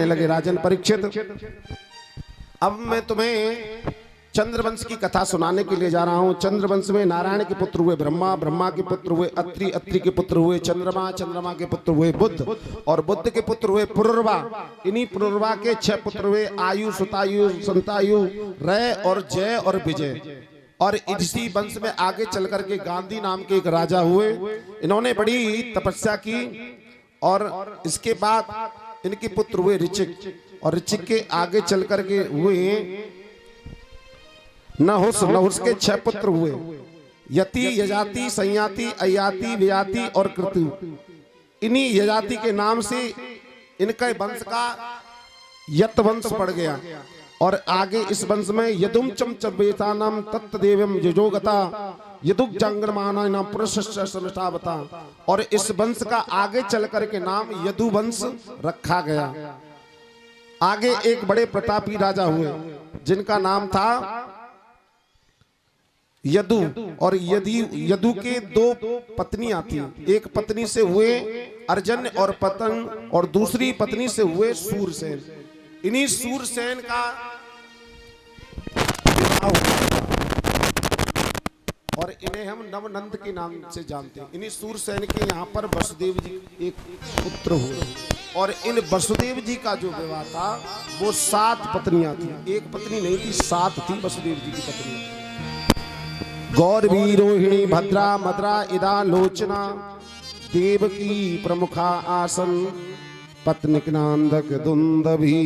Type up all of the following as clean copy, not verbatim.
लगे राजन परीक्षित, अब मैं तुम्हें चंद्रवंश की कथा सुनाने के लिए जा रहा हूं। चंद्रवंश में नारायण के पुत्र हुए ब्रह्मा, ब्रह्मा के पुत्र हुए अत्रि, अत्रि के पुत्र हुए चंद्रमा, चंद्रमा के पुत्र हुए बुद्ध और बुद्ध के पुत्र हुए पुरुरवा। इन्हीं पुरुरवा के 6 पुत्र हुए आयु, सुतायु, संतायु, रय और जय और विजय। और इसी वंश में आगे चल करके गांधी नाम के एक राजा हुए। इन्होंने बड़ी तपस्या की और इसके बाद इनके पुत्र हुए ऋचिक और ऋचिक के आगे चल करके हुए नहुस, नहुस के 6 पुत्र हुए यति, यजाति, संयाति, अयाति, व्ययाति और कृतु। इन्हीं यजाति के नाम से इनका वंश का यत वंश पड़ गया। और आगे इस वंश में यदुम चम चेतानम तत्देवम यजोगता यदुक जंगमाना पुरुषावता। और इस वंश का आगे चल करके नाम यदु वंश रखा गया। आगे एक बड़े प्रतापी राजा हुए जिनका नाम था यदु। और यदु के 2 पत्नियां थी। एक पत्नी से हुए अर्जन और पतन और दूसरी पत्नी से हुए सूरसेन। इन्हीं सूरसेन का और इन्हें हम नवनंद के नाम से जानते हैं। इन्हीं सूरसेन के यहाँ पर वसुदेव जी एक पुत्र हुए और इन वसुदेव जी का जो विवाह था वो 7 पत्नियां थी। एक पत्नी नहीं थी, 7 थी वसुदेव जी की पत्नी। गौरवी, रोहिणी, भद्रा, मद्रा, इदा, लोचना, देवकी प्रमुखा आसन, पत्निक नांदक दुंदभी।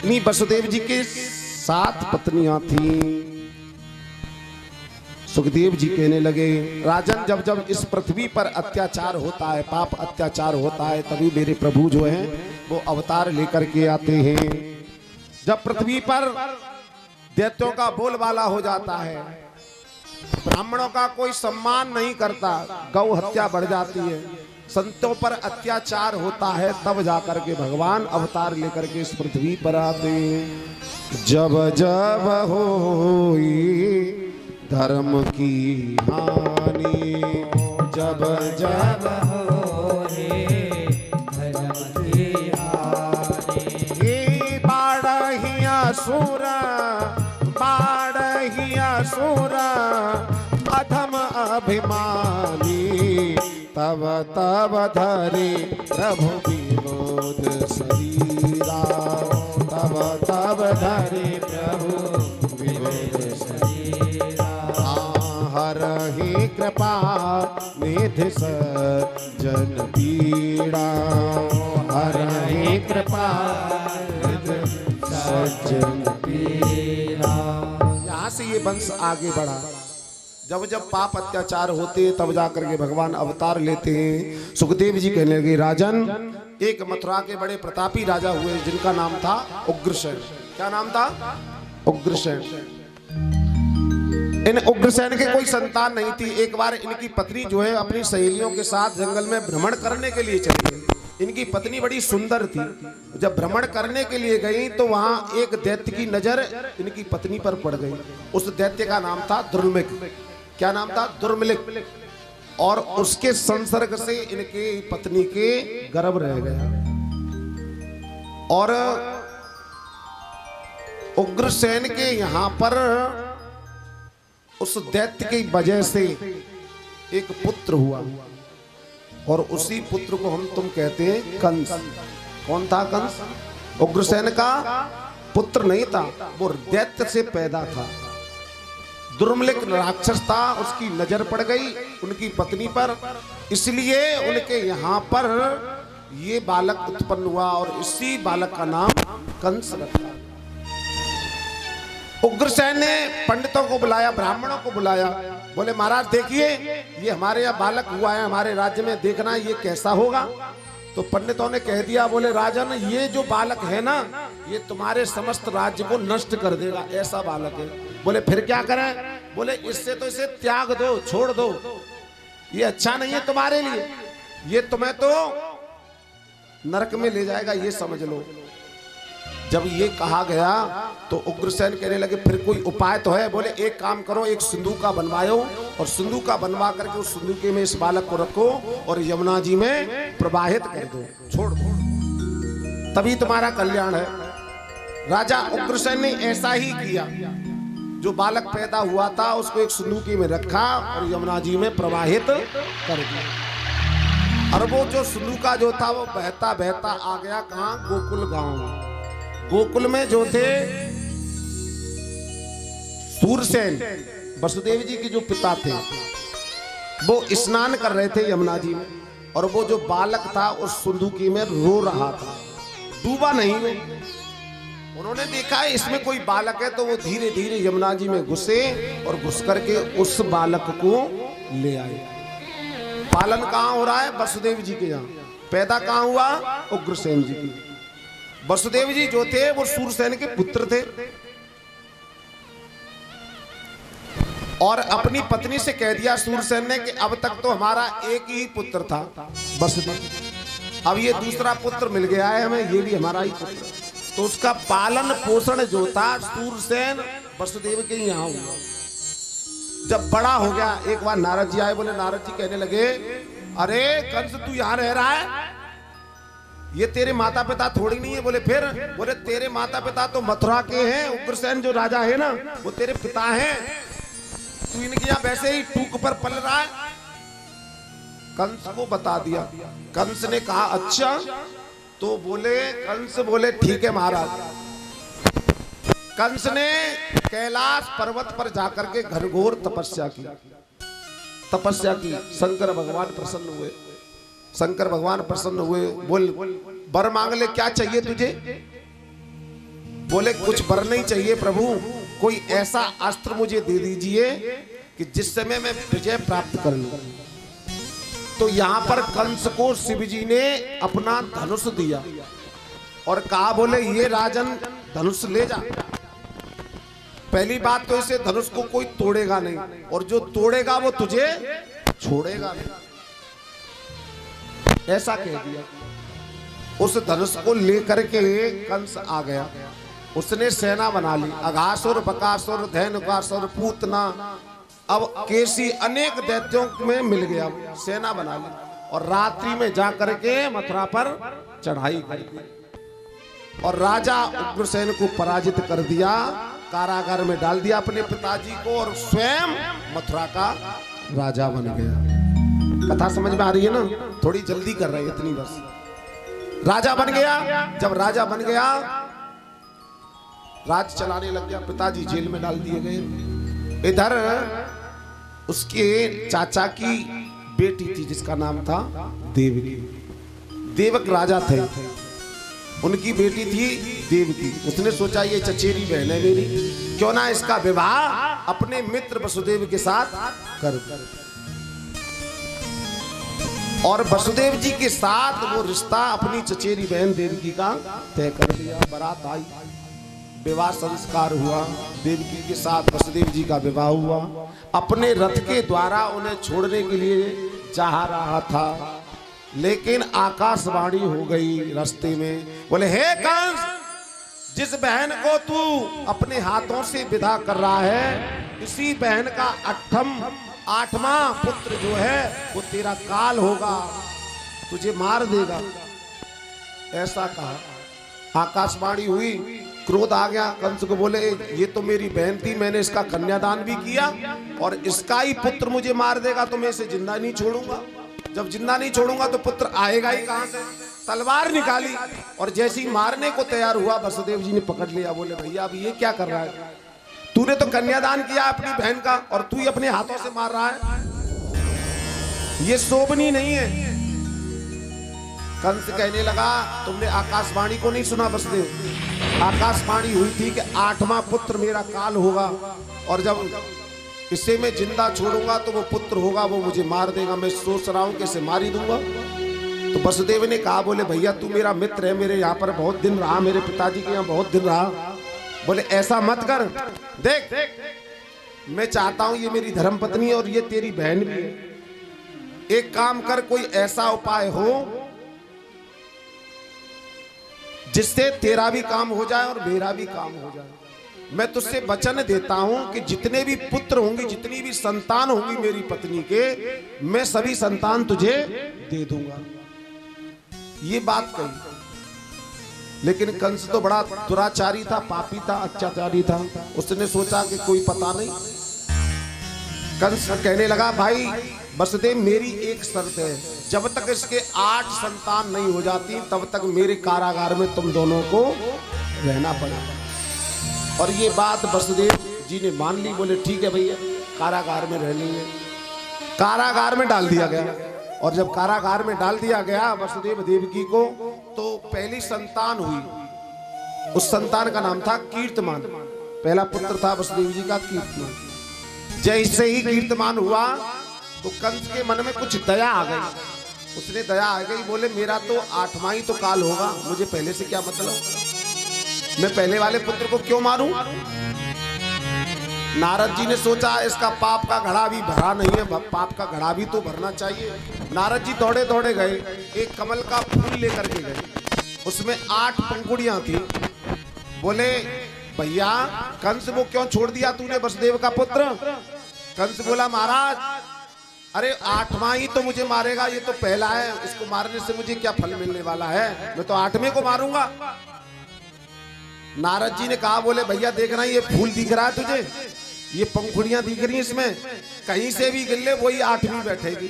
इन्हीं वसुदेव जी के 7 पत्नियां थीं। सुखदेव जी कहने लगे, राजन जब जब इस पृथ्वी पर अत्याचार होता है, पाप अत्याचार होता है, तभी मेरे प्रभु जो हैं वो अवतार लेकर के आते हैं। जब पृथ्वी पर दैत्यों का बोलबाला हो जाता है, ब्राह्मणों का कोई सम्मान नहीं करता, गौ हत्या बढ़ जाती है, संतों पर अत्याचार होता है, तब जाकर के भगवान अवतार लेकर के इस पृथ्वी पर आते हैं। जब जब होई धर्म की हानि, जब जब होई धर्म की हानि, ये बाढ़िया सूरा, बाढ़िया सूरा अधम अभिमानी, तब तब धरे प्रभु विनोद शरीरा, तब तब धरे प्रभु विनोद शरीरा। हरहि कृपा निधि सज्जन पीड़ा, हरहि कृपा निधि सज्जन पीड़ा। यहाँ से ये वंश आगे बढ़ा। जब जब पाप अत्याचार होते तब जाकर के भगवान अवतार लेते हैं। सुखदेव जी कहने लगे, राजन एक मथुरा के बड़े प्रतापी राजा हुए जिनका नाम था उग्रसेन। क्या नाम था? उग्रसेन। इन उग्रसेन के कोई संतान नहीं थी। एक बार इनकी पत्नी जो है अपनी सहेलियों के साथ जंगल में भ्रमण करने के लिए चली गई। इनकी पत्नी बड़ी सुंदर थी। जब भ्रमण करने के लिए गई तो वहां एक दैत्य की नजर इनकी पत्नी पर पड़ गई। उस दैत्य का नाम था दुर्मिक। क्या नाम था? दुर्मिलिक। और उसके संसर्ग से इनके पत्नी के गर्भ रह गया। और उग्रसेन के यहां पर उस दैत्य की वजह से एक पुत्र हुआ और उसी पुत्र को हम तुम कहते हैं कंस। कौन था कंस? उग्रसेन का पुत्र नहीं था, वो दैत्य से पैदा था। दुर्मिलिक राक्षस था, उसकी नजर पड़ गई उनकी पत्नी पर, इसलिए उनके यहाँ पर ये बालक उत्पन्न हुआ और इसी बालक का नाम कंस रखा। उग्रसेन ने पंडितों को बुलाया, ब्राह्मणों को बुलाया, बोले महाराज देखिए ये हमारे यहाँ बालक हुआ है, हमारे राज्य में देखना ये कैसा होगा। तो पंडितों ने कह दिया, बोले राजन ये जो बालक है ना ये तुम्हारे समस्त राज्य को नष्ट कर देगा, ऐसा बालक है। बोले फिर क्या करें? बोले इससे तो इसे त्याग दो, छोड़ दो, ये अच्छा नहीं है तुम्हारे लिए, ये तुम्हें तो नरक में ले जाएगा, ये समझ लो। जब ये कहा गया तो उग्रसेन कहने लगे फिर कोई उपाय तो है। बोले एक काम करो, एक सिंधुका बनवाओ और सिंधुका बनवा करके उस सिंधुके में इस बालक को रखो और यमुना जी में प्रवाहित कर दो, छोड़ दो, तभी तुम्हारा कल्याण है। राजा उग्रसेन ने ऐसा ही किया। जो बालक पैदा हुआ था उसको एक सिंधुके में रखा और यमुना जी में प्रवाहित कर दिया। और वो जो सिंधुका जो था वो बहता बहता आ गया कहाँ? गोकुल गांव। गोकुल में जो थे सूरसेन, वसुदेव जी के जो पिता थे, वो स्नान कर रहे थे यमुना जी में। और वो जो बालक था उस सिंधुकी में रो रहा था, डूबा नहीं वो। उन्होंने देखा इसमें कोई बालक है तो वो धीरे धीरे यमुना जी में घुसे और घुस करके उस बालक को ले आए। पालन कहाँ हो रहा है? वसुदेव जी के यहाँ। पैदा कहाँ हुआ? उग्रसेन जी की। वसुदेव जी जो थे वो सूरसेन के पुत्र थे और अपनी पत्नी से कह दिया सूरसेन ने कि अब तक तो हमारा एक ही पुत्र था वसुदेव, अब ये दूसरा पुत्र मिल गया है हमें, ये भी हमारा ही पुत्र। तो उसका पालन पोषण जो था सूरसेन वसुदेव के यहाँ हुआ। जब बड़ा हो गया एक बार नारद जी आए। बोले नारद जी कहने लगे अरे कंस तू यहाँ रह रहा है, ये तेरे माता पिता थोड़ी नहीं है। बोले फिर? बोले तेरे माता पिता तो मथुरा के हैं, उग्रसेन जो राजा है ना वो तेरे पिता हैं, तू इनके यहाँ वैसे ही टूक पर पल रहा है। कंस को बता दिया। कंस ने कहा अच्छा। तो बोले कंस बोले ठीक है महाराज। कंस ने कैलाश पर्वत पर जाकर के घनघोर तपस्या की। शंकर भगवान प्रसन्न हुए। शंकर भगवान प्रसन्न हुए। बोल वर मांग ले, क्या चाहिए तुझे? बोले कुछ वर नहीं चाहिए प्रभु, कोई ऐसा अस्त्र मुझे दे दीजिए कि जिससे मैं विजय प्राप्त कर लूं। तो यहां पर कंस को शिव जी ने अपना धनुष दिया और कहा बोले ये राजन धनुष ले जा। पहली बात तो इसे धनुष को कोई तोड़ेगा नहीं और जो तोड़ेगा वो तुझे छोड़ेगा नहीं, ऐसा कह दिया। उस धनुष को लेकर के कंस आ गया। उसने सेना बना ली। अघासुर, बकासुर, धैनुकासुर, पूतना, अब केसी अनेक दैत्यों में मिल गया, सेना बना ली और रात्रि में जाकर के मथुरा पर चढ़ाई की और राजा उग्रसेन को पराजित कर दिया, कारागार में डाल दिया अपने पिताजी को और स्वयं मथुरा का राजा बन गया। कथा समझ में आ रही है ना? थोड़ी जल्दी कर रहे हैं इतनी बस। राजा बन गया। जब राजा बन गया राज चलाने लग गया। पिताजी जेल में डाल दिए गए। इधर उसके चाचा की बेटी थी जिसका नाम था देवकी। देवक राजा थे, उनकी बेटी थी देवकी। उसने सोचा ये चचेरी बहन है मेरी, क्यों ना इसका विवाह अपने मित्र वसुदेव के साथ कर। और वसुदेव जी के साथ वो रिश्ता अपनी चचेरी बहन देवकी का तय कर दिया। बारात आई, विवाह संस्कार हुआ, देवकी के साथ वसुदेव जी का विवाह हुआ। अपने रथ के द्वारा उन्हें छोड़ने के लिए जा रहा था, लेकिन आकाशवाणी हो गई रास्ते में। बोले हे कंस, जिस बहन को तू अपने हाथों से विदा कर रहा है, इसी बहन का आठवां पुत्र जो है वो तेरा काल होगा, तुझे मार देगा, ऐसा कहा। आकाशवाणी हुई, क्रोध आ गया कंस को। बोले ये तो मेरी बहन थी, मैंने इसका कन्यादान भी किया और इसका ही पुत्र मुझे मार देगा तो मैं इसे जिंदा नहीं छोड़ूंगा। जब जिंदा नहीं छोड़ूंगा तो पुत्र आएगा ही कहां से? तलवार निकाली और जैसे ही मारने को तैयार हुआ वसुदेव जी ने पकड़ लिया। बोले भैया अब ये क्या कर रहा है? तूने तो कन्यादान किया अपनी बहन का और तू ही अपने हाथों से मार रहा है, ये शोभनीय नहीं है। कंस कहने लगा तुमने आकाशवाणी को नहीं सुना वसुदेव? आकाशवाणी हुई थी कि आठवां पुत्र मेरा काल होगा और जब इसे मैं जिंदा छोड़ूंगा तो वो पुत्र होगा वो मुझे मार देगा, मैं सोच रहा हूं कि इसे मार ही दूंगा। तो वसुदेव ने कहा बोले भैया तू मेरा मित्र है, मेरे यहाँ पर बहुत दिन रहा, मेरे पिताजी के यहाँ बहुत दिन रहा, बोले ऐसा मत कर, देख मैं चाहता हूं ये मेरी धर्मपत्नी है और ये तेरी बहन भी है, एक काम कर कोई ऐसा उपाय हो जिससे तेरा भी काम हो जाए और मेरा भी काम हो जाए। मैं तुझसे वचन देता हूं कि जितने भी पुत्र होंगे, जितनी भी संतान होंगी मेरी पत्नी के, मैं सभी संतान तुझे दे दूंगा। ये बात कही। लेकिन कंस तो बड़ा दुराचारी था, पापी था, अत्याचारी था। उसने सोचा कि कोई पता नहीं। कंस कहने लगा, भाई वसुदेव मेरी एक शर्त है, जब तक इसके 8 संतान नहीं हो जाती तब तक मेरे कारागार में तुम दोनों को रहना पड़ेगा। और ये बात वसुदेव जी ने मान ली। बोले ठीक है भैया, कारागार में रह लेंगे। कारागार में डाल दिया गया। और जब कारागार में डाल दिया गया वसुदेव देवकी को, तो पहली संतान हुई। उस संतान का नाम था कीर्तमान। पहला पुत्र था वसुदेव जी का कीर्तमान। जैसे ही कीर्तमान हुआ तो कंस के मन में कुछ दया आ गई। उसने दया आ गई, बोले मेरा तो 8वां ही तो काल होगा, मुझे पहले से क्या मतलब, मैं पहले वाले पुत्र को क्यों मारूं। नारद जी ने सोचा इसका पाप का घड़ा भी भरा नहीं है, पाप का घड़ा भी तो भरना चाहिए। नारद जी दौड़े दौड़े गए, एक कमल का फूल लेकर के गए, उसमें 8 पंखुड़ियां थी। बोले भैया कंस वो क्यों छोड़ दिया तूने वसुदेव का पुत्र। कंस बोला महाराज अरे 8वां ही तो मुझे मारेगा, ये तो पहला है, इसको मारने से मुझे क्या फल मिलने वाला है, मैं तो 8वें को मारूंगा। नारद जी ने कहा, बोले भैया देखना ये फूल दिख रहा है तुझे, ये पंखुड़ियां दिख रही हैं, इसमें कहीं से भी गिर ले वही 8वीं बैठेगी।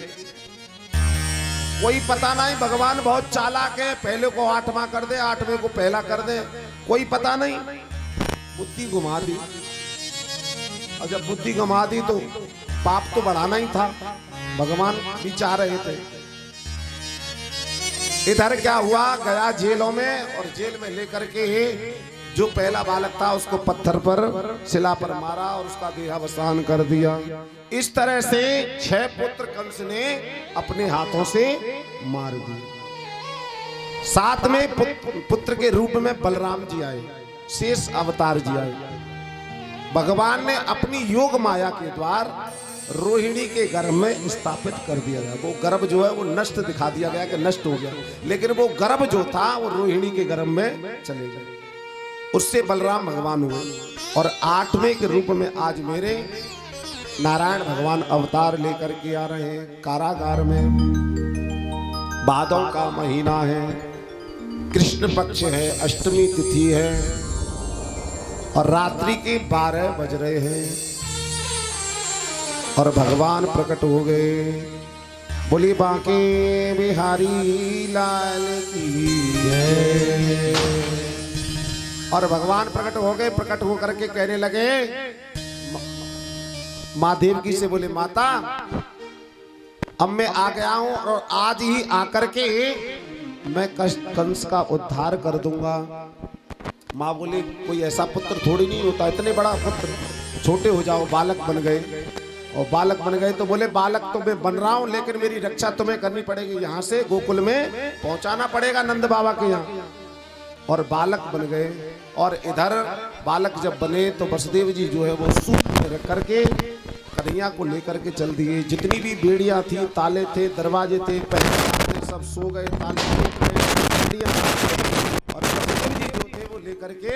कोई पता नहीं, भगवान बहुत चालाक है, पहले को 8वां कर दे, 8वें को पहला कर दे, कोई पता नहीं। बुद्धि घुमा दी। और जब बुद्धि घुमा दी तो पाप तो बढ़ाना ही था, भगवान भी चाह रहे थे। इधर क्या हुआ, गया जेलों में और जेल में लेकर के जो पहला बालक था उसको पत्थर पर, शिला पर मारा और उसका देहावसान कर दिया। इस तरह से 6 पुत्र कंस ने अपने हाथों से मार दिए। 7 में पुत्र के रूप में बलराम जी आए, शेष अवतार जी आए। भगवान ने अपनी योग माया के द्वारा रोहिणी के गर्भ में स्थापित कर दिया गया। वो गर्भ जो है वो नष्ट दिखा दिया गया कि नष्ट हो गया, लेकिन वो गर्भ जो था वो रोहिणी के गर्भ में चले गए। उससे बलराम भगवान हुए। और 8वें के रूप में आज मेरे नारायण भगवान अवतार लेकर के आ रहे हैं। कारागार में भादों का महीना है, कृष्ण पक्ष है, अष्टमी तिथि है और रात्रि के 12 बज रहे हैं और भगवान प्रकट हो गए। बोली बांके बिहारी लाल की जय। और भगवान प्रकट हो गए। प्रकट होकर के कहने लगे, माँ देवकी से बोले माता अब मैं आ गया हूं और आज ही आकर के मैं कंस का उद्धार कर दूंगा। माँ बोले कोई ऐसा पुत्र थोड़ी नहीं होता, इतने बड़ा पुत्र, छोटे हो जाओ। बालक बन गए और बालक बन गए तो बोले बालक तो मैं बन रहा हूं, लेकिन मेरी रक्षा तुम्हें करनी पड़ेगी, यहाँ से गोकुल में पहुंचाना पड़ेगा नंद बाबा के यहाँ। और बालक बन गए। और इधर बालक जब बने तो वसुदेव जी जो है वो सूप में रख करके कन्हैया को लेकर के चल दिए। जितनी भी बेड़ियां थी, ताले थे, दरवाजे थे, पहले सब सो गए, ताले और वसुदेव जी जो थे वो लेकर के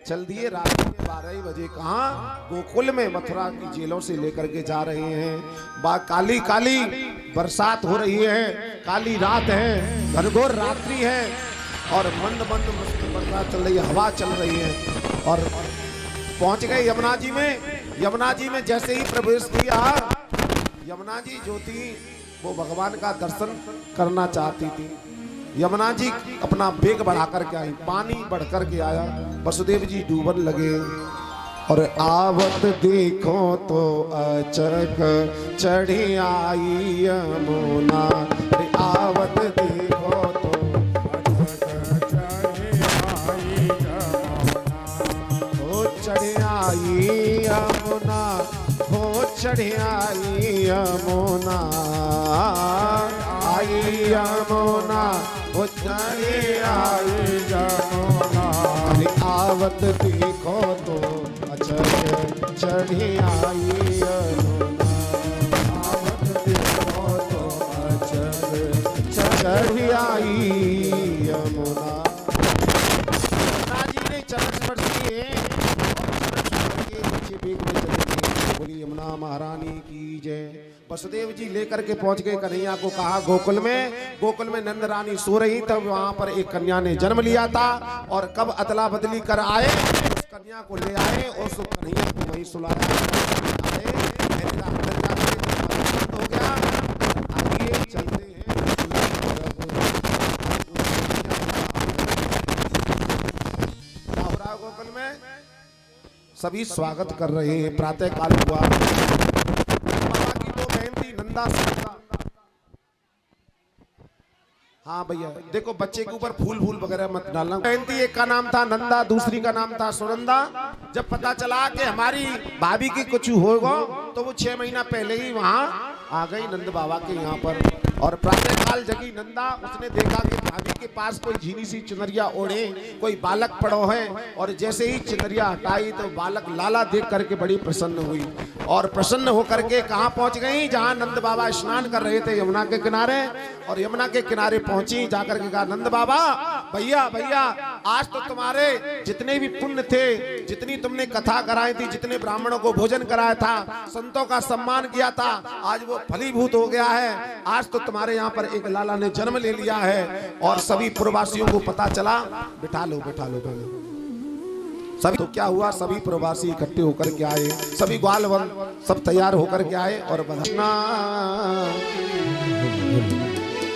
चल दिए। रात में 12 बजे कहाँ गोकुल में मथुरा की जेलों से लेकर के जा रहे हैं। काली काली बरसात हो रही है, काली रात है, घनघोर रात्रि है और मंद मंद बरसात चल रही है, हवा चल रही है। और पहुंच गए यमुना जी में। यमुना जी में जैसे ही प्रवेश किया, यमुना जी जो थी वो भगवान का दर्शन करना चाहती थी। यमुना जी अपना वेग बढ़ा करके आई, पानी बढ़ करके आया। वसुदेव जी डूबन लगे और आवत देखो तो अचक चढ़ी आई यमुना। आवत देखो तो चढ़ आई यमुना, हो चढ़ आई यमुना, आई यमुना, हो चढ़ आई यमुना। आवत देखो तो अचक चढ़ आई यमुना, आवत देखो तो अचक चढ़ आई यमुना। जी ने चरण स्पर्श किए, पीछे बेग में चलेंगे। बोली यमुना महारानी की जय। वसुदेव जी लेकर के पहुंच गए कन्हैया को, कहा गोकुल में नंद रानी सो रही, तब वहां पर एक कन्या ने जन्म लिया था और कब अदला बदली कर आए उस कन्या को ले आए और उस कन्हैया को वहीं सुलाया। हो गया, आइए चलते हैं गोकुल में। सभी स्वागत कर रहे हैं। प्रातः काल हुआ, बाबा की दो बहन थी नंदा सुनंदा। हाँ भैया देखो, बच्चे के ऊपर फूल वगैरह मत डालना। बहन थी, एक का नाम था नंदा, दूसरी का नाम था सुनंदा। जब पता चला कि हमारी भाभी की कुछ होगा तो वो 6 महीना पहले ही वहां आ गई नंद बाबा के यहाँ पर। और प्रातः काल जगी नंदा, उसने देखा कि भाभी के पास कोई झीनी सी चुनरिया ओढ़े कोई बालक पड़ो है, और जैसे ही चुनरिया हटाई तो बालक लाला देख करके बड़ी प्रसन्न हुई और प्रसन्न होकर के कहाँ पहुंच गई, जहां नंद बाबा स्नान कर रहे थे यमुना के किनारे। और यमुना के किनारे पहुंची, जाकर के कहा नंद बाबा भैया भैया, आज तो तुम्हारे जितने भी पुण्य थे, जितनी तुमने कथा कराई थी, जितने ब्राह्मणों को भोजन कराया था, संतों का सम्मान किया था, आज वो फलीभूत हो गया है। आज तो तुम्हारे यहाँ पर एक लाला ने जन्म ले लिया है। और सभी प्रवासियों को पता चला। बिठा लो पहले सभी। तो क्या हुआ, सभी प्रवासी इकट्ठे होकर के आए, सभी ग्वाल सब तैयार होकर के आए और बधना।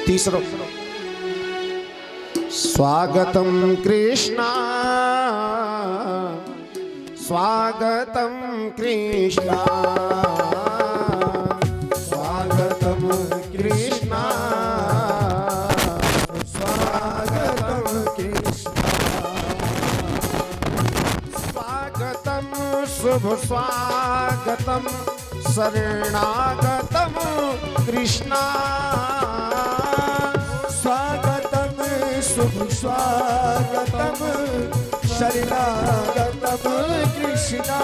तीसरा स्वागतम कृष्णा, स्वागतम कृष्णा, स्वागतम कृष्णा, स्वागतम कृष्णा, स्वागतम शुभ स्वागतम शरणागतम कृष्णा, स्वागतम शुभ स्वागतम शरणागतम कृष्णा,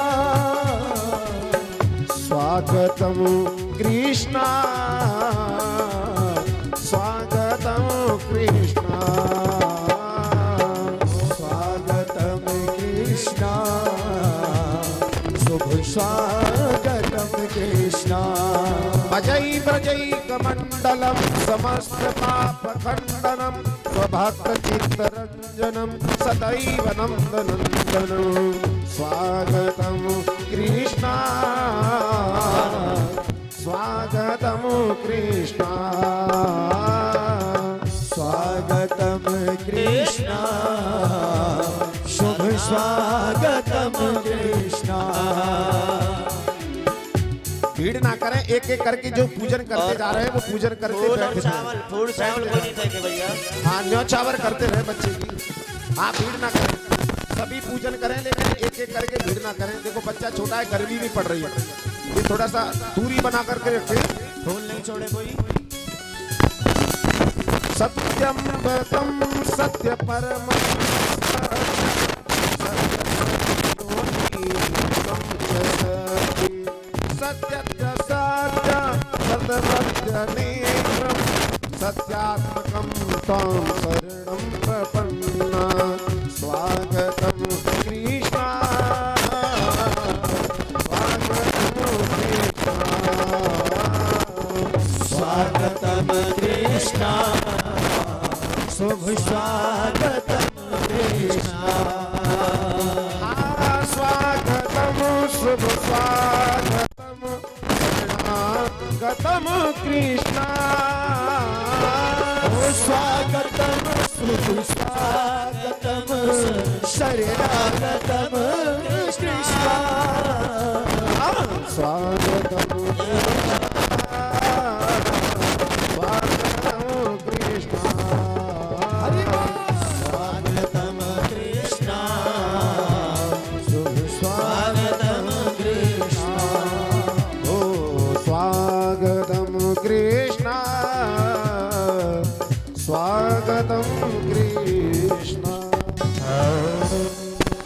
स्वागतम कृष्णा, स्वागतम कृष्णा, स्वागतम कृष्णा, शुभ स्वागतम कृष्णा। भजै व्रजै कमंडलम समस्त पाप खंडनम स्वभक्त चित्तरंजनम सदैव नंदनंदनम। स्वागतम कृष्णा, स्वागतम कृष्णा, स्वागतम कृष्णा, शुभ स्वागतम कृष्णा। भीड़ ना करें, एक एक करके जो पूजन करते जा रहे हैं वो पूजन करते बैठे। हाँ न्यौछावर करते रहे बच्चे की। हाँ भीड़ ना करें, सभी पूजन करें, लेकिन एक एक करके भीड़ ना करें। देखो बच्चा छोटा है, गर्मी भी पड़ रही है, ये थोड़ा सा दूरी बना करके रखे, फूल नहीं छोड़े कोई। सत्यम वदम सत्य परम सत्यात्मकं त्वां शरणं प्रपन्ना। स्वागतं कृष्णा, स्वागतं कृष्णा, स्वागतं कृष्णा, शुभ स्वागतं कृष्णा, स्वागतं शुभ स्वागतं गतम कृष्णा, स्वागतम शुभ स्वागतम शरणागतम कृष्णा, स्वागतम स्वागतम कृष्णा, स्वागतम कृष्णा, शुभ स्वागतम कृष्णा, स्वागतम कृष्णा, स्वागतम कृष्णा।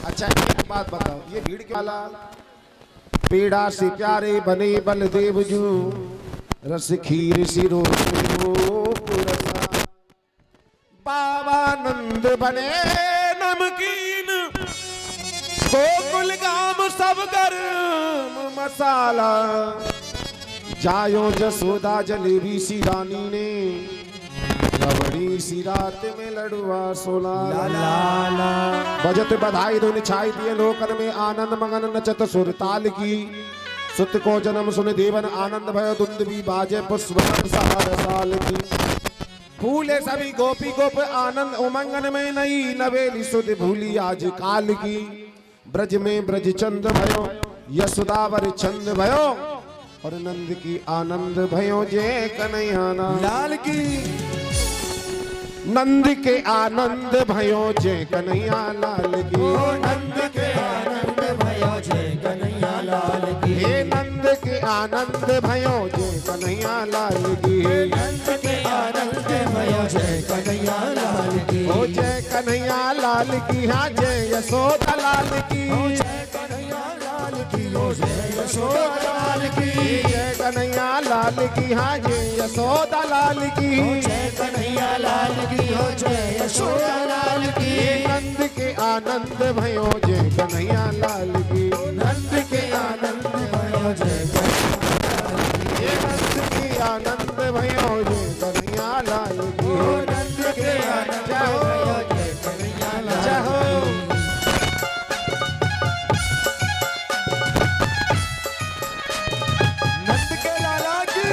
अच्छा एक बात बताओ, ये भीड़ क्यों वाला? पेड़ा से प्यारे बने बलदेव जू, रस खीर सिरो बाबा नंद बने नमकीन, गोकुल गाम सब गर्म मसाला, जायो जसोदा जलेबी सी रानी ने, रबड़ी सी रात में लड़ुआ सोला। बजत बधाई धुन छाई दिए लोकन में, आनंद मगन नचत सुर ताल की। सुत को जन्म सुन देवन आनंद भयो, दुंदुभी बाजे पुष्प सार साल की। फूले सभी गोपी गोप आनंद उमंगन में, नई नवेली सुध भूली आज काल की। ब्रज में ब्रज चंद भयो, यशोदावर छंद भयो, और नंद की आनंद भयो जय कन्हैया लाल की। नंद के आनंद भयो जय कन्हैया लाल की। नंद के आनंद भयो जय कन्हैया लाल की। हे नंद के आनंद भयो जय कन्हैया लाल की। नंद के आनंद भयो जय कन्हैया लाल की। ओ जय कन्हैया लाल की, हाँ जय यशोदा लाल की। जय कन्हैया लाल की, ओ जय यशोदा लाल की। जय कन्हैया लाल की, हाँ जय यशोदा लाल की। जय कन्हैया लाल की, ओ जय यशोदा लाल की। नंद के आनंद भयो जय कन्हैया लाल की। नंद के आनंद भयो जय नंद के आनंद भयो जय कन्हैया लाल की। नंद के आनंद भयो जय कन्हैया लाल चाहो नंद के लाला की।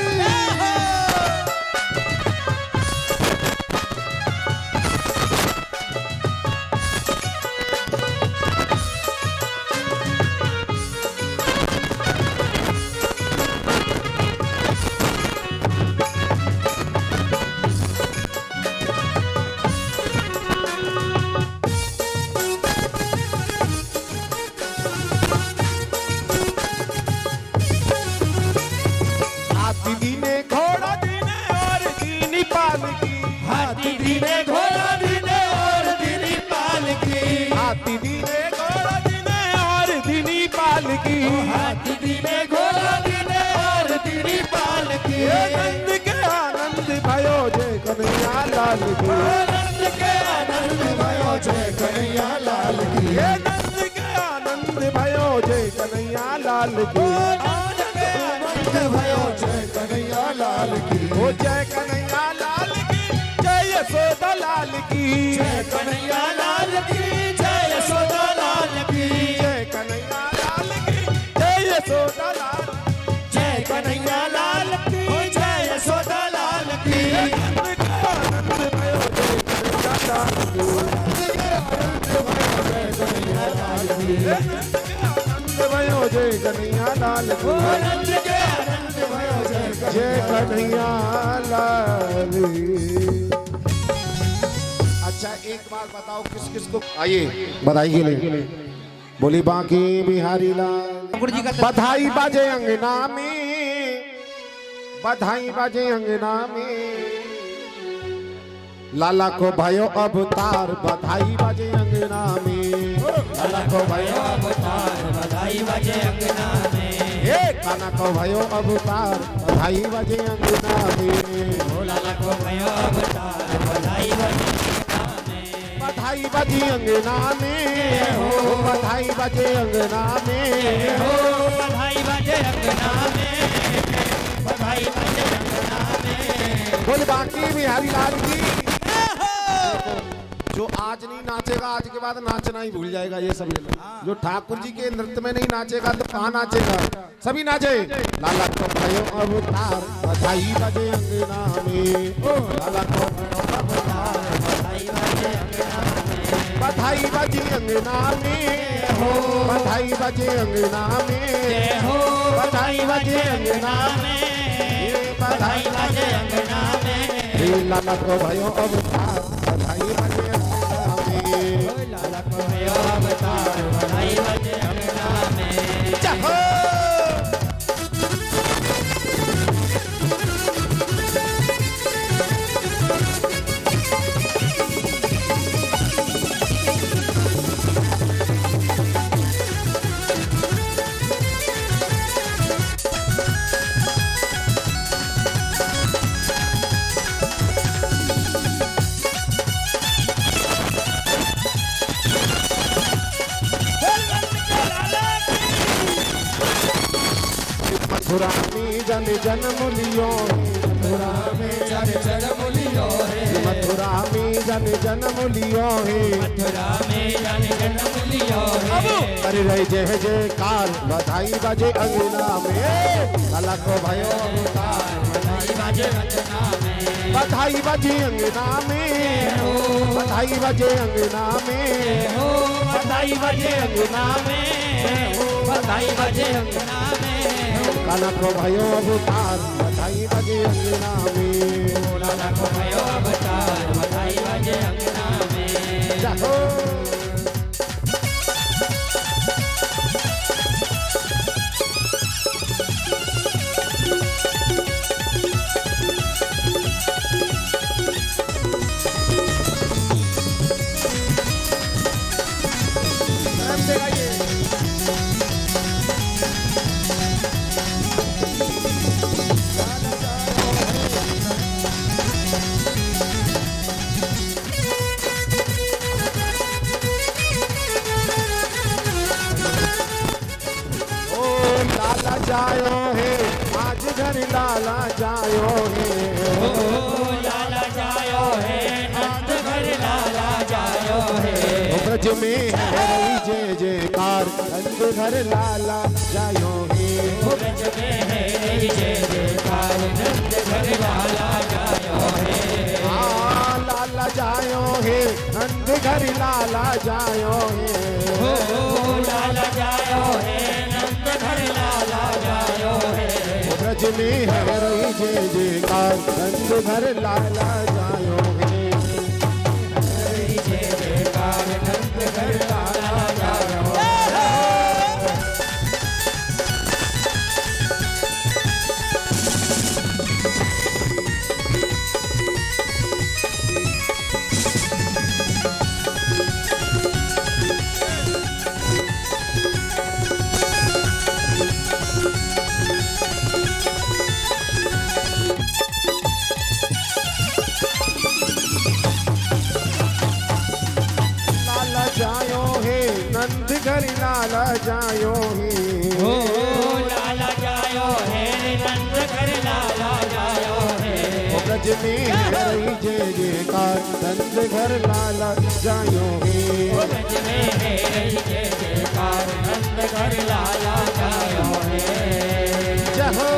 हाथी दीने घोड़ा दीने और दीनी पाल की। हाथी दीने घोड़ा दीने और दीनी पाल की। हाथी दीने घोड़ा दीने और दीनी पाल की। हाथी दीने घोड़ा दीने और दीनी पाल की। नंद के आनंद भयो जय कन्हैया लाल की। नंद के आनंद भयो जय कन्हैया लाल की। नंद के आनंद भयो जय कन्हैया लाल की। आनंद भयो जय कन्हैया लाल की। ओ जय कन्हैया लाल की, जय यशोदा लाल की। जय कन्हैया लाल की, जय यशोदा लाल की। जय कन्हैया लाल की, जय यशोदा लाल। जय कन्हैया लाल की, जय यशोदा लाल की। नंद के आनंद भयो जय कन्हैया लाल की। आनंद भयो जय कन्हैया लाल की। नंद के आनंद भयो जय जय कन्हैया लाल की। अच्छा एक बात बताओ, किस किस को आइए बधाई के लिए बोली बांके बिहारी लाल। बधाई बाजे अंगना में, बधाई बाजे अंगना में, लाला को भयो अवतार बधाई बाजे अंगना में। लाला को भयो अवतार बधाई बजे अंगना में। काना को भयो अवतार बधाई बाजे अंगना में। लाला को भयो अवतार बधाई बजे अंगना में। बधाई बजी अंगना में हो, बधाई बजे अंगना में हो बधाई बजे अंगना में। बधाई बजे अंगना में। बोल बाकी बिहारी लाल की। जो आज नहीं नाचेगा आज के बाद नाचना ही भूल जाएगा, ये सभी लोग। जो ठाकुर जी के नृत्य में नहीं नाचेगा तो कहाँ नाचेगा। सभी नाचे। लाला को भयो अवतार बधाई बजे अंगना में। लाला को अवतार बधाई बजे अंगना में। बधाई बजी अंगना में हो, बधाई बजे अंगना में हो बधाई बजे अंगना में। बधाई बजे अंगना में। लाला को भयो अवतार बधाई बजे अंगना में। लाला को भयो अवतार बधाई बजे अंगना में। चाहो मथुरा में जन जन्म लियो मथुरा में जन जन्म लियो है मथुरा में जन जन्म लियो है मथुरा में जन जन्म लियो है कर रही जय जयकार बधाई बजे अंगना में लाला को भयो अवतार बधाई बाजे अंगना में बधाई बजे अंगना में बधाई बजे अंगना में बधाई बाजे अंगना में बधाई बाजे अंगना में लाला को भयो अवतार बधाई बजे अंगना में लाला को भयो अवतार बधाई बाजे अंगना में जाओ जायो है आज घर लाला जायो है लाला जायो है नंद घर लाला जायो है ब्रज में है रही जय जयकार नंद घर लाला जायो है ब्रज में है जय जयकार नंद घर लाला जायो है लाला जायो है नंद घर लाला जायो है लाला जायो है नंद घर लाला जायो है ब्रज में है रही जय जयकार नंद घर लाला जायो है जय जयकार नंद घर लाला जायो है नंद घर लाला जायो है लाला जायो है नंद घर लाला जायो है ब्रज में है रही जय जयकार नंद घर लाला जायो है ब्रज में है जय जयकार नंद घर लाला जायो है जय हो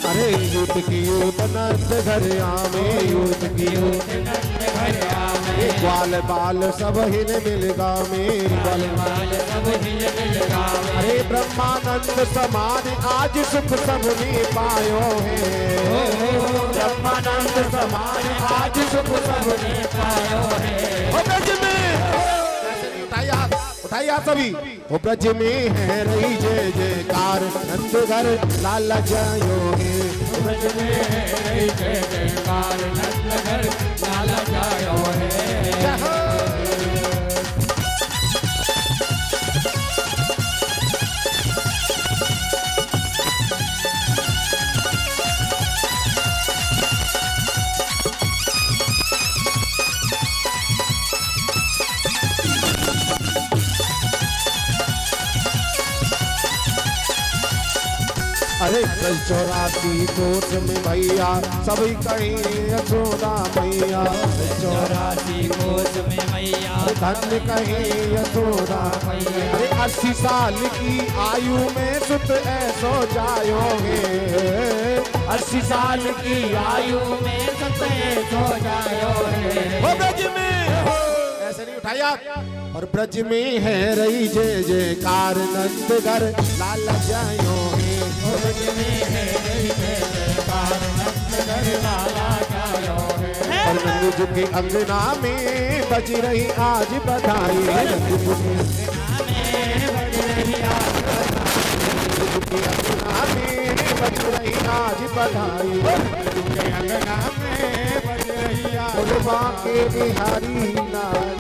अरे यूथ की यूथ नंद घर आवे यूथ की यूथ नंद घर आवे ग्वाल बाल सब हिल मिल गावे ग्वाल बाल सब हिल मिल गावे अरे ब्रह्मानंद समान आज सुख सबने पायो है ब्रह्मानंद समान आज सुख सबने पायो है ओ ब्रज में उठाइए आप सभी ओ ब्रज में है रही जय जयकार नंद घर लाला जायो है ब्रज में है जय जयकार नंद घर लाला जायो है अरे कल 84 कोट में भैया सभी कहीं यशोदा मैया 84 कोट में मैया धन्य कहीं यशोदा मैया अरे 80 साल की आयु में सुत ऐसो जायो है 80 साल की आयु में सुत ऐसो जायो है ओ ब्रज में ऐसे नहीं उठाइए आप और ब्रज में है रही जय जयकार नंद घर लाला जायो है ब्रज में है जय जयकार नंद घर लाला जायो है और नंद जी के अंगना में बज रही आज बधाई नंद जी के अंगना में बज रही आज बधाई, के अंगना में बज रही आज फुलवा के बिहारी लाल।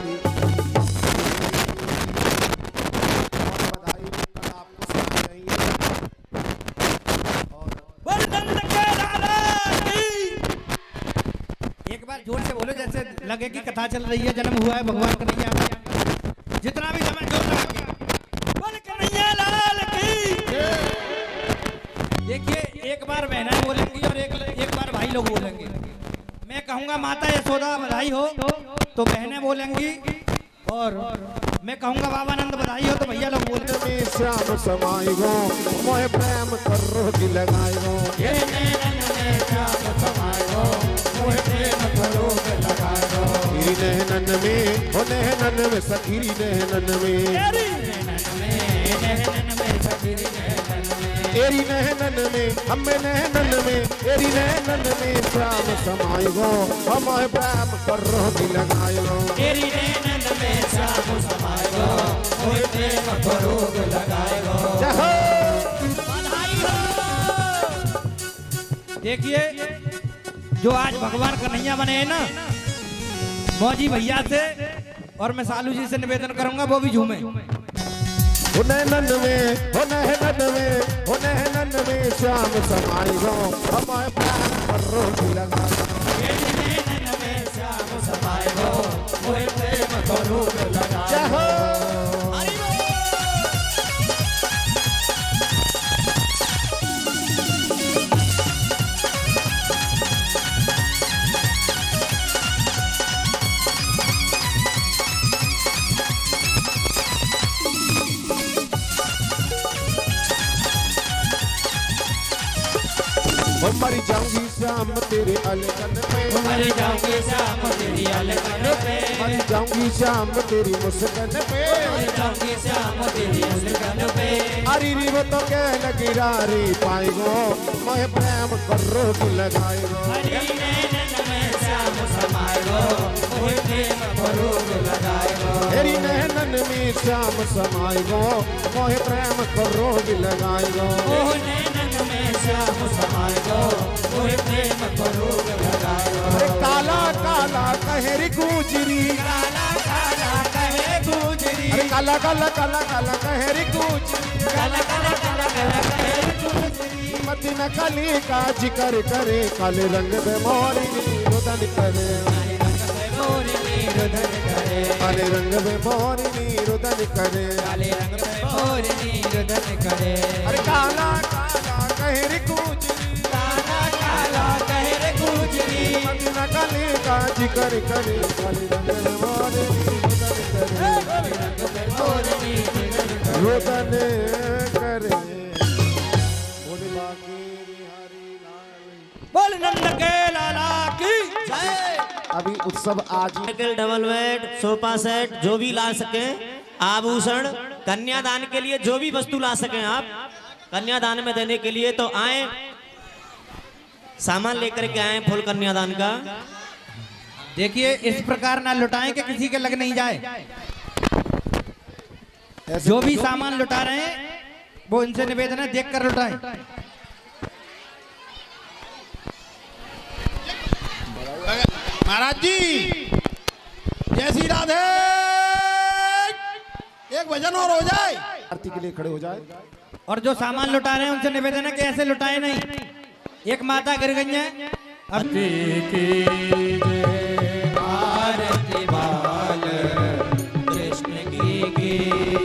एक बार जोर से बोलो जैसे लगे कि कथा चल रही है, जन्म हुआ है भगवान कन्हैया का। जितना भी समय जोर लगा के बोल कन्हैया लाल की। देखिए एक बार बहनें बोलेंगी और एक बार भाई लोग बोलेंगे। मैं कहूंगा माता यशोदा बधाई हो तो बहनें बोलेंगी, और मैं कहूंगा बाबानंद बधाई हो तो भैया लोग बोलते में श्याम समाई गो मोह प्रेम करो की लगाई गो। ये नैनन में श्याम समाए गो मोह प्रेम करो के लगाए गो। तेरी नैनन में हो नैनन में सखीरी नैनन में, तेरी नैनन में हमें नैनन में, तेरी नैनन में श्याम समाई गो मोह प्रेम करो की लगाई गो। तेरी नैनन में श्याम समाए गो मोह प्रेम करो के लगाए गो। जय हो। देखिए जो आज भगवान कन्हैया बने हैं ना, मौजी भैया से और मैं सालू जी से निवेदन करूंगा वो भी झूमे। हो नैनन में हो नैनन में हो नैनन में श्याम समाई गो हमारे प्राण करो की लगा। तेरी नैनन में श्याम समाए गो मोह प्रेम करो के लगाए जय हो। मर जाऊंगी श्याम तेरे अलगन में, मर जाऊंगी श्याम तेरी अलगन पे, मर जाऊंगी श्याम तेरी मुस्कान पे, मर जाऊंगी श्याम तेरी मुस्कान पे। अरे री वो तो कह लगी रारी पाई गो मैं प्रेम करो की लगाई गो। हरी नैनन में श्याम समाए गो मोह प्रेम करो के लगाए गो। तेरी नैनन में श्याम समाई गो मोह प्रेम करो की लगाई गो। ओह नैनन में श्याम समाए गो मोह प्रेम करो के लगाए गो। अरे काला काला कहरी गुजरी, काला काला कहे गुजरी, अरे काला काला काला काला कहरी गुजरी, काला काला काला काला कहे गुजरी। मत न कली का जिक्र करे, काले रंग में मोरी रुदन करे, काले रंग पे मोरनी रुदन करे, काले रंग में मोरी रुदन करे। काले रंग पे मोरनी रुदन करे। अरे काला काला कहरी गुजरी, काला काला कहे गुजरी, मत न कली का जिक्र करे, काले रंग में मोरी रुदन करे, काले रंग पे मोरनी रुदन करे। रुदन करे। बोले बाकी बिहारी लाल। बोल नंद के लाला की जय। अभी उत्सव आज cycle, double bed, sofa set जो भी ला सके, आभूषण कन्यादान के लिए जो भी वस्तु ला सके आप कन्यादान में देने के लिए, तो आए सामान लेकर के आए फुल कन्यादान का। देखिए इस प्रकार ना लुटाएं कि किसी के लग नहीं जाए। ऐसे जो भी सामान लुटा रहे हैं वो इनसे निवेदन है देख कर लुटाएं। महाराज जी जय श्री राधे। एक भजन और हो जाए। आरती के लिए खड़े हो जाए। और जो सामान लुटा रहे हैं उनसे निवेदन है कि ऐसे लुटाए नहीं। एक माता गिर गई है, अब आरती बाल कृष्ण की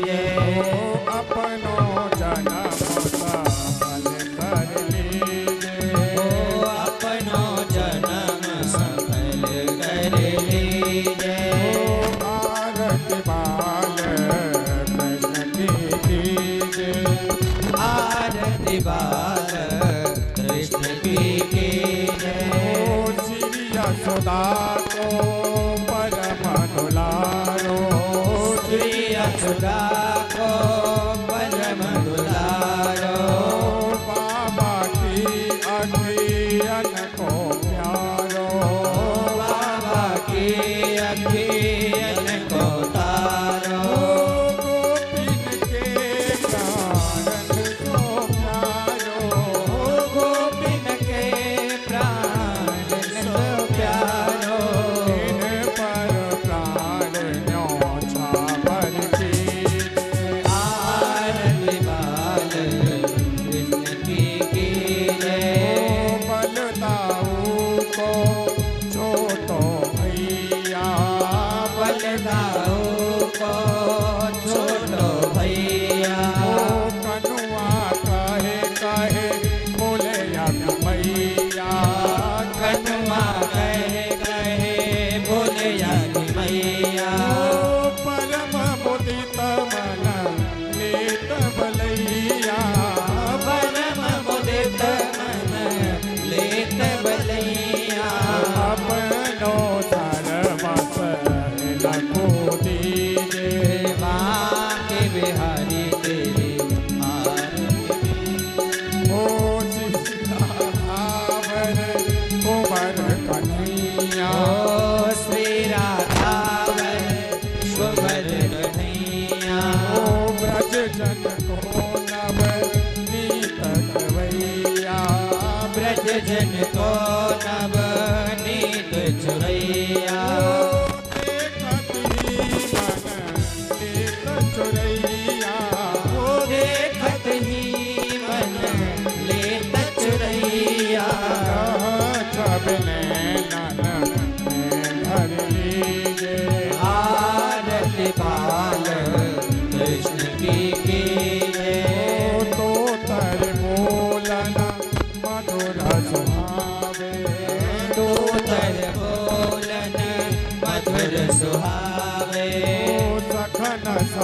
जय। अपनो जन्म सफल कर लीजिए, अपनो जन्म सफल कर लीजिए। आरती बाल कृष्ण की जय, आरती बाल कृष्ण की जय। श्री यशोदा को परम दुलारो, श्री यशोदा को परम दुलारो। बाबा की अखियन को प्यारो, बाबा की अखियन को तारो। गोपिन के कारण को प्यारो,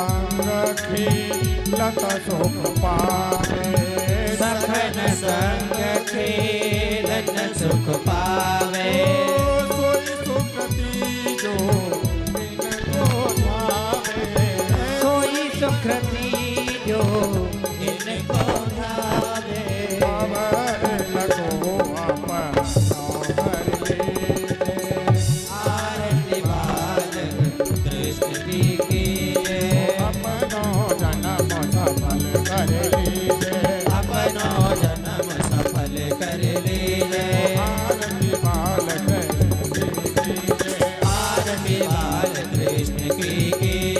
संग खेलत सुख पावे सखन संग खेलन सुख पावे सोई सुख तीजो इनको भावे सोई सुख तीजो इनको भावे अवर लगो अपन हर लीजे आरती बालक कृष्ण जी की अपनो जन्म सफल कर लीजे अपनो जन्म सफल कर लीजे आरती बालक लीजे आरती बाल कृष्ण की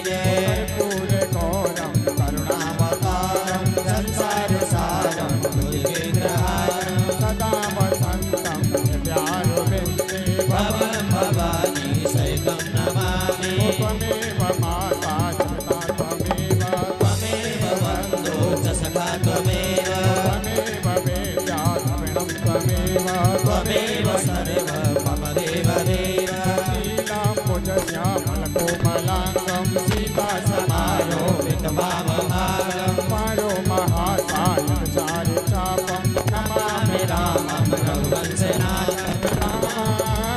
जय पूरे गौरम करुणावतारम संसार सारम बुद्धिग्रहारम सदा वसंतम प्यारो बिंदे भवं भवानी सहितं नमामि त्वमेव माता पिता त्वमेव त्वमेव बन्धो च सखा त्वमेव त्वमेव वेद्या द्रविणं त्वमेव त्वमेव सर्वं मम देव देव लीलां भुजश्यामलकोमलाङ्गं सीता समारोपित भावभागं पारो महासायं चारि चापं नमामि रामं रघुवंशनाथं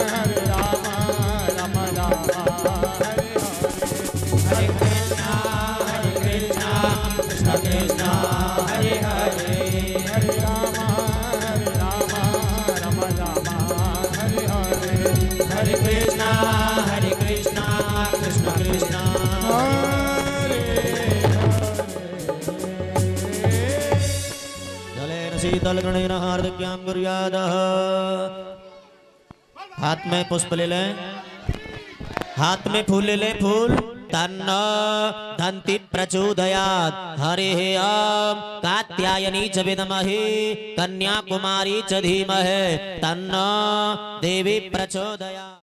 हरे राम राम राम हरे हरे कृष्णा कृष्ण कृष्ण हरे हरे हरे राम राम राम हरे हरे हरे कृष्णा कृष्ण कृष्ण जलेन शीतलगणेन हार्दिक्यां कुर्यादः हाथ में पुष्प ले लें हाथ में फूल ले लें फूल तन्नो धन्ति प्रचोदयात् हरिः ॐ कात्यायनी च विद्महे कन्याकुमारी च धीमहि तन्नो देवी प्रचोदयात्।